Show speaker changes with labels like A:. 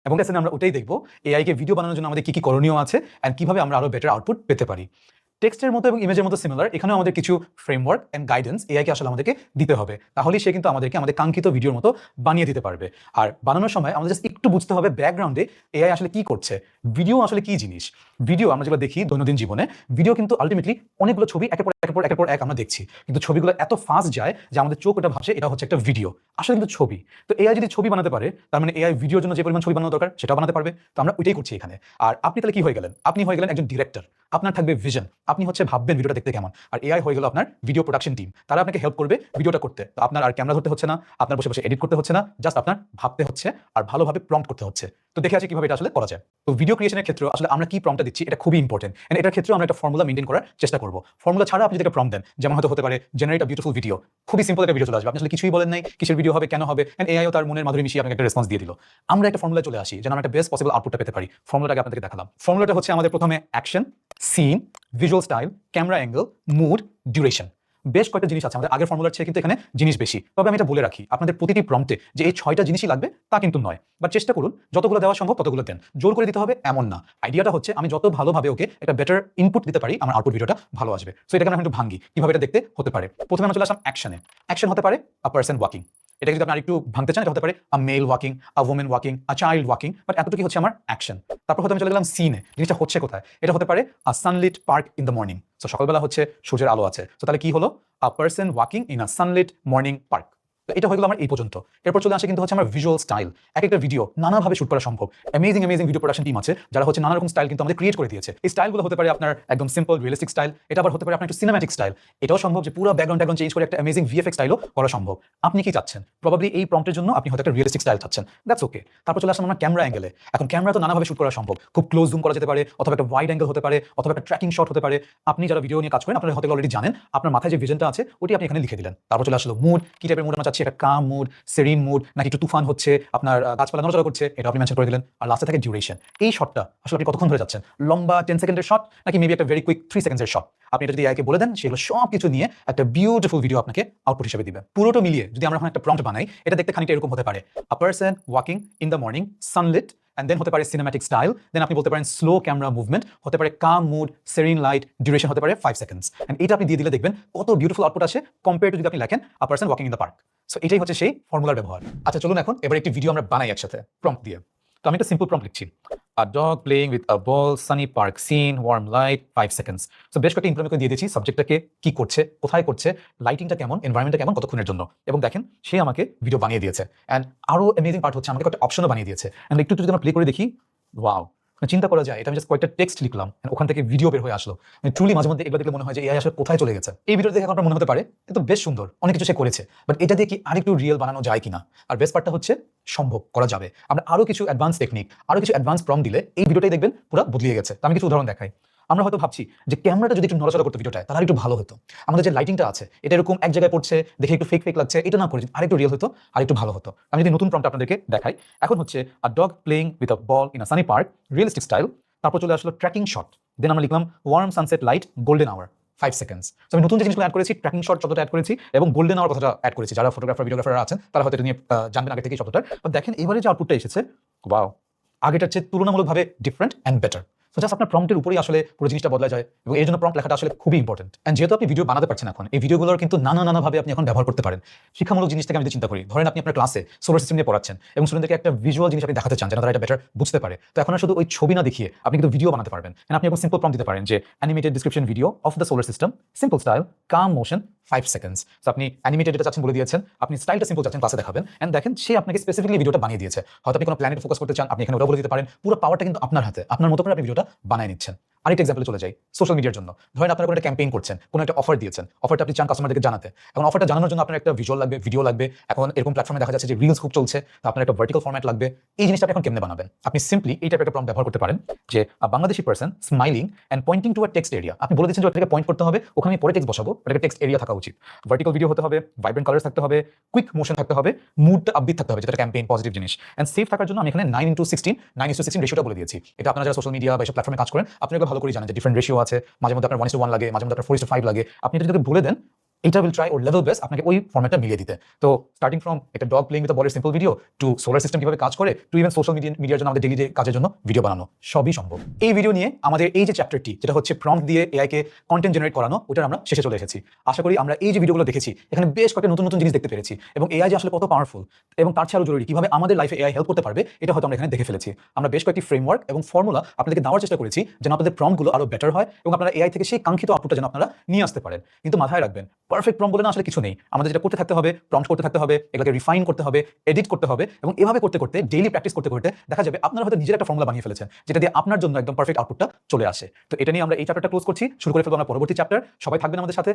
A: এবং লেসনে আমরা ওটাই দেখব এআই কে ভিডিও বানানোর জন্য আমাদের কি কি করণীয় আছে এন্ড কিভাবে আমরা আরো বেটার আউটপুট পেতে পারি। টেক্সটের মতো এবং ইমেজের মতো সিমিলার, এখানেও আমাদের কিছু ফ্রেমওয়ার্ক এন্ড গাইডেন্স এআই কে আসলে আমাদেরকে দিতে হবে, তাহলেই সে কিন্তু আমাদেরকে আমাদের কাঙ্ক্ষিত ভিডিওর মতো বানিয়ে দিতে পারবে। আর বানানোর সময় আমাদের জাস্ট একটু বুঝতে হবে ব্যাকগ্রাউন্ডে এআই আসলে কি করছে, ভিডিও আসলে কি জিনিস। ভিডিও আমরা যেগুলো দেখি দৈনন্দিন জীবনে, ভিডিও কিন্তু আলটিমেটলি অনেকগুলো ছবি একের পর এক আমরা দেখছি, কিন্তু ছবিগুলো এত ফাস্ট যায় যে আমাদের চোখ ওটা ভাবছে এটা হচ্ছে একটা ভিডিও, আসলে কিন্তু ছবি। তো এআই যদি ছবি বানাতে পারে, তার মানে এআই ভিডিওর জন্য যে পরিমাণ ছবি বানানো দরকার সেটাও বানাতে পারবে। তো আমরা ওইটাই করছি এখানে। আর আপনি তাহলে কি হয়ে গেলেন? আপনি হয়ে গেলেন একজন ডিরেক্টর, আপনার থাকবে ভিশন, আপনি হচ্ছে ভাববেন ভিডিওটা দেখতে কেমন, আর এআই হয়ে গেল আপনার ভিডিও প্রোডাকশন টিম, তারা আপনাকে হেল্প করবে ভিডিওটা করতে। তো আপনার আর ক্যামেরা ধরতে হচ্ছে না, আপনার বসে বসে এডিট করতে হচ্ছে না, জাস্ট আপনার ভাবতে হচ্ছে আর ভালোভাবে প্রম্পট করতে হচ্ছে। তো দেখে আছে কিভাবে এটা আসলে করা যায়। তো ভিডিও ক্রিয়েশনের ক্ষেত্রে আসলে আমরা কি প্রম্পটটা দিচ্ছি এটা খুবই ইম্পর্টেন্ট, এন্ড এটার ক্ষেত্রে আমরা একটা ফর্মুলা মেইনটেইন করার চেষ্টা করব। ফর্মুলা ছাড়া আপনি যেটা প্রম্পট দেন, যেমন হয়তো হতে পারে জেনারেট আ বিউটিফুল ভিডিও, খুবই সিম্পল একটা ভিডিও চলে আসবে, আপনি আসলে কিছুই বলেন নাই কিসের ভিডিও হবে, কেন হবে, এন্ড এআইও তার মনের মাধুরী মিশিয়ে আপনাকে একটা রেসপন্স দিয়ে দিল। আমরা একটা ফর্মুলা চলে আসি যেন আমরা একটা বেস্ট পসিবল আউটপুটটা পেতে পারি। ফর্মুলাটাকে আপনাদেরকে দেখালাম। ফর্মুলাটা হচ্ছে আমাদের প্রথমে action, scene, visual style, camera angle, mood, duration. বেশ কয়েকটা জিনিস আছে, আমাদের আগের ফর্মুলার চেয়ে কিন্তু এখানে জিনিস বেশি। তবে আমি এটা বলে রাখি, আপনাদের প্রতিটি প্রম্পটে যে এই 6টা জিনিসই লাগবে তা কিন্তু নয়, বাট চেষ্টা করুন যতগুলো দেওয়া সম্ভব ততগুলো দেন। জোর করে দিতে হবে এমন না। আইডিয়াটা হচ্ছে আমি যত ভালোভাবে ওকে একটা বেটার ইনপুট দিতে পারি, আমার আউটপুট ভিডিওটা ভালো আসবে। সো এটাকে আমরা একটু ভাঙ্গি কিভাবে এটা দেখতে হতে পারে। প্রথমে আমরা চলে আসলাম অ্যাকশনে। অ্যাকশন হতে পারে আ পারসন ওয়াকিং, এটা যদি আপনি আরেকটু ভাঙতে চান এটা হতে পারে a male walking, a women walking, a child walking, but এতটুকু হচ্ছে আমার অ্যাকশন। তারপর হয়তো আমি চলে গেলাম সিনে, জিনিসটা হচ্ছে কোথায়, এটা হতে পারে a sunlit park in the morning. So সকালবেলা হচ্ছে সূর্যের আলো আছে, তো তাহলে কি হলো, a person walking in a sunlit morning park. তো এটা হয়ে গেল আমার এই পর্যন্ত। এরপর চলে আসে কিন্তু হচ্ছে আমার ভিজুয়াল স্টাইল। এক একটা ভিডিও নানাভাবে শুট করা সম্ভব, অ্যামেজিং ভিডিও প্রোডাকশন টিম আছে যারা হচ্ছে নানা রকম স্টাইল কিন্তু আমাদের ক্রিয়েট করে দিয়েছে। এই স্টাইলগুলো হতে পারে আপনার একদম সিম্পল রিয়েলিস্টিক স্টাইল, এটা আবার হতে পারে আপনার একটু সিনেম্যাটিক স্টাইল। এটাও সম্ভব যে পুরো ব্যাকগ্রাউন্ড চেঞ্জ করে একটা অ্যামেজিং ভিএফএক্স স্টাইলও করা সম্ভব। আপনি কি চাচ্ছেন? প্রবাবলি এই প্রম্পটের জন্য আপনি হয়তো একটা রিয়েলিস্টিক স্টাইল চাচ্ছেন, দ্যাটস ওকে। তারপর চলে আসলাম আমরা ক্যামেরা অ্যাঙ্গেলে। এখন ক্যামেরা তো নানাভাবে শুট করা সম্ভব, খুব ক্লোজ জুম করা যেতে পারে, অথবা একটা ওয়াইড অ্যাঙ্গেল হতে পারে, অথবা একটা ট্র্যাকিং শট হতে পারে। আপনি যারা ভিডিও নিয়ে কাজ করেন আপনারা হয়তো অলরেডি জানেন, আপনার মাথায় যে ভিশনটা আছে ওটি আপনি এখানে লিখে দিলেন। তারপর চলে আসলো মুড, কি টাইপের মুড আমরা চাচ্ছি, একটা কাম মুড, সেরিন মুড, নাকি একটু তুফান হচ্ছে, আপনার গাছপালা নড়াচড়া করছে, এটা আপনি মেনশন করে দিলেন। আর লাস্টে থাকে ডিউরেশন, এই শটটা আসলে আপনি কতক্ষণ ধরে যাচ্ছেন, লম্বা 10 সেকেন্ডের শট নাকি মেবি একটা ভেরি কুইক 3 সেকেন্ডসের শট। আপনি এটা যদি এআইকে বলে দেন, সেগুলো সব কিছু নিয়ে একটা বিউটিফুল ভিডিও আপনাকে আউটপুট হিসেবে দিবে। পুরোটা মিলিয়ে যদি আমরা এখন একটা প্রম্পট বানাই, এটা দেখতে খানিকটা এরকম হতে পারে, আ person walking in the morning sunlit, and then হতে পারে সিনেম্যাটিক স্টাইল, দেন আপনি বলতে পারেন স্লো ক্যামেরা মুভমেন্ট, হতে পারে কাম মুড, সেরিন লাইট, ডিউরেশন হতে পারে 5 সেকেন্ডস। এন্ড এটা আপনি দিয়ে দিলে দেখবেন কত বিউটিফুল আউটপুট আসে কম্পেয়ার টু যদি আপনি লেখেন আ person walking in the park. So এটাই হচ্ছে সেই ফর্মুলার ব্যবহার। আচ্ছা চলুন এখন এবার একটি ভিডিও আমরা বানাই একসাথে প্রম্পট দিয়ে। তো আমি একটা সিম্পল প্রম্পট লিখছি, a dog playing with a ball, sunny park scene, warm light, 5 seconds. So বেশ কয়েকটা ইনফরমেশন দিয়ে দিয়েছি, সাবজেক্টটাকে কি করছে, কোথায় করছে, লাইটিংটা কেমন, এনভায়রনমেন্টটা কেমন, কতক্ষণের জন্য। এবং দেখেন সে আমাকে ভিডিও বানিয়ে দিয়েছে। অ্যান্ড আরো অ্যামেজিং পার্ট হচ্ছে আমাকে একটা অপশনও বানিয়ে দিয়েছে। অ্যান্ড একটু যদি আমরা প্লে করে দেখি, ওয়াও, চিন্তা করা যায় এটা আমি জাস্ট কয়েকটা টেক্সট লিখলাম, ওখান থেকে ভিডিও বের হয়ে আসলো। ট্রুলি মাঝে মধ্যে এগুলো দেখলে মনে হয় যে এআই আসলে কোথায় চলে গেছে। এই ভিডিও দেখে আপনার মনে হতে পারে এটা বেশ সুন্দর, অনেক কিছু সে করেছে, বাট এটা দিয়ে কি আরেকটু রিয়েল বানানো যায় কিনা। আর বেস্ট পার্টটা হচ্ছে সম্ভব, করা যাবে। আমরা আরো কিছু অ্যাডভান্স টেকনিক, আরো কিছু অ্যাডভান্স প্রম্পট দিলে এই ভিডিওটাই দেখবেন পুরো বদলিয়ে গেছে। তো আমি কিছু উদাহরণ দেখাই। আমরা হয়তো ভাবছি যে ক্যামেরাটা যদি একটু নড়াচড়া করতো ভিডিওটায় তাহলে একটু ভালো হতো, আমাদের যে লাইটিংটা আছে এটা এরকম এক জায়গায় পড়ছে দেখে একটু ফেক লাগছে, এটা না করে আরেকটু রিয়েল হতো, আরেকটু ভালো হতো। আমি যদি নতুন প্রম্পট আপনাদেরকে দেখাই, এখন হচ্ছে a dog playing with a ball in a sunny park, realistic style. তারপর চলে আসলো ট্র্যাকিং শট, দেন আমরা লিখলাম warm sunset light, golden hour, 5 seconds. তো আমি নতুন যে জিনিসগুলো অ্যাড করেছি, ট্র্যাকিং শট শব্দটা অ্যাড করেছি এবং গোল্ডেন আওয়ার কথাটা অ্যাড করেছি। যারা ফটোগ্রাফার ভিডিওগ্রাফার আছেন তারা হয়তো এটা নিয়ে জানবেন আগে থেকেই শব্দটা। তো দেখেন এবারে যে আউটপুটটা এসেছে, ওয়াও, আগেটার চেয়ে তুলনামূলকভাবে different and better. So just আপনার প্রম্পটের উপরেই আসলে পুরো জিনিসটা বদলা যায়, এবং এর জন্য প্রম্পট লেখাটা আসলে খুবই ইম্পর্টেন্ট। অ্যান্ড যেহেতু আপনি ভিডিও বানাতে পারছেন এখন, এই ভিডিওগুলোর কিন্তু নানাভাবে আপনি এখন ব্যবহার করতে পারেন। শিক্ষামূলক জিনিস থেকে আমি যদি চিন্তা করি, ধরেন আপনি আপনার ক্লাসে সোলার সিস্টেম নিয়ে পড়াচ্ছেন এবং স্টুডেন্টদেরকে একটা ভিজুয়াল জিনিস আপনি দেখাতে চান যেন তারা এটা বেটার বুঝতে পারে। তো এখন আর শুধু ওই ছবি না দেখিয়ে আপনি কিন্তু ভিডিও বানাতে পারবেন। এন্ড আপনি এখন সিম্পল প্রম্পট দিতে পারেন যে animated description video of the solar system, simple style, calm motion, 5 seconds. So আপনি অ্যানিমেটেড এটা চাচ্ছেন বলে দিয়েছেন, আপনি স্টাইলটা সিম্পল চাচ্ছেন ক্লাসে দেখাবেন, এন্ড দেখেন সে আপনাকে স্পেসিফিকলি ভিডিওটা বানিয়ে দিয়েছে। হয়তো আপনি কোনো প্ল্যানেট ফোকাস করতে চান, আপনি এখানে ওটা বলে দিতে পারেন। পুরো পাওয়ারটা কিন্তু আপনার হাতে, আপনার মতো করে আপনি ভিডিওটা বানিয়ে নিচ্ছেন। আরেকটা এক্সাম্পলে চলে যাই, সোশ্যাল মিডিয়ার জন্য। ধরেন আপনারা কোনো একটা ক্যাম্পেইন করছেন, কোনো একটা অফার দিয়েছেন, অফারটা আপনি চান কাস্টমারদেরকে জানাতে। এখন অফারটা জানানোর জন্য আপনার একটা ভিজুয়াল লাগবে, ভিডিও লাগবে। এখন এরকম প্ল্যাটফর্মে দেখা যাচ্ছে যে রিলস খুব চলছে, তো আপনার একটা ভার্টিক্যাল ফরম্যাট লাগবে। এই জিনিসটা আপনি এখন কেমনে বানাবেন? আপনি সিম্পলি এই টাইপের একটা প্রম্পট ব্যবহার করতে পারেন যে Bangladeshi person smiling and pointing to a text area. আপনি বলে দিচ্ছেন যে ওটাকে পয়েন্ট করতে হবে, ওখানে আমি পরে টেক্সট বসাবো, ওটাকে টেক্সট এরিয়া থাকা উচিত। ভার্টিক্যাল ভিডিও হতে হবে, ভাইব্রেন্ট কালার্স থাকতে হবে, কুইক মোশন থাকতে হবে, মুডটা আপবিট থাকতে হবে, যেটা ক্যাম্পেইন পজিটিভ জিনিস। অ্যান্ড সেফ থাকার জন্য আমি এখানে 9:16 রেশিওটা বলে দিয়েছি। এটা আপনারা যারা সোশ্যাল মিডিয়া বা এসব প্ল্যাটফর্মে কাজ করেন আপনারা ভালো করে জানেন যে ডিফারেন্ট রেশিও আছে, মাঝে মধ্যে আপনার 1:1 লাগে, মাঝে মধ্যে আপনার 4:5 লাগে। আপনি এটা যদি বলে দেন এটা উইল ট্রাই ওর লেভেল বেস্ট আপনাকে ওই ফর্ম্যাটটা মিলিয়ে দিতে। তো স্টার্টিং ফ্রম একটা ডগ প্লেইং উইথ বলের simple video to solar system কিভাবে কাজ করে টু ইভেন সোশ্যাল মিডিয়ার জন্য আমাদের ডেইলি কাজের জন্য ভিডিও বানানো সবই সম্ভব। এই ভিডিও নিয়ে আমাদের এই যে চ্যাপ্টারটি যেটা হচ্ছে প্রম্পট দিয়ে এআইকে কন্টেন্ট জেনারেট করানো, ওটার আমরা শেষে চলে এসেছি। আশা করি আমরা এই যে ভিডিওগুলো দেখেছি এখানে বেশ কয়েকটা নতুন নতুন জিনিস দেখতে পেরেছি এবং এআই যে আসলে কত পাওয়ারফুল এবং তার চেয়ে আরও জরুরি কিভাবে আমাদের লাইফে এআই হেল্প করতে পারবে এটা হয়তো আমরা এখানে দেখে ফেলেছি। আমরা বেশ কয়েকটি ফ্রেমওয়ার্ক এবং ফর্মুলা আপনাদেরকে দেওয়ার চেষ্টা করেছি যেন আপনাদের প্রম্পটগুলো আরও বেটার হয় এবং আপনারা এআই থেকে সেই কাঙ্ক্ষিত আউটপুটটা যেন আপনারা নিয়ে আসতে পারেন। কিন্তু মাথায় রাখবেন পারফেক্ট প্রম্পট বলে না আসলে কিছু নেই, আমাদের যেটা করতে থাকতে হবে প্রম্পট করতে থাকতে হবে, এগুলোকে রিফাইন করতে হবে, এডিট করতে হবে এবং এভাবে করতে করতে ডেইলি প্র্যাকটিস করতে করতে দেখা যাবে আপনারা হয়তো নিজের একটা ফর্মুলা বানিয়ে ফেলেছেন যেটা দিয়ে আপনার জন্য একদম পারফেক্ট আউটপুটটা চলে আসে। তো এটা নিয়ে আমরা এই চ্যাপ্টারটা ক্লোজ করছি, শুরু করে ফেলবো আমরা পরবর্তী চ্যাপ্টার। সবাই থাকবেন আমাদের সাথে।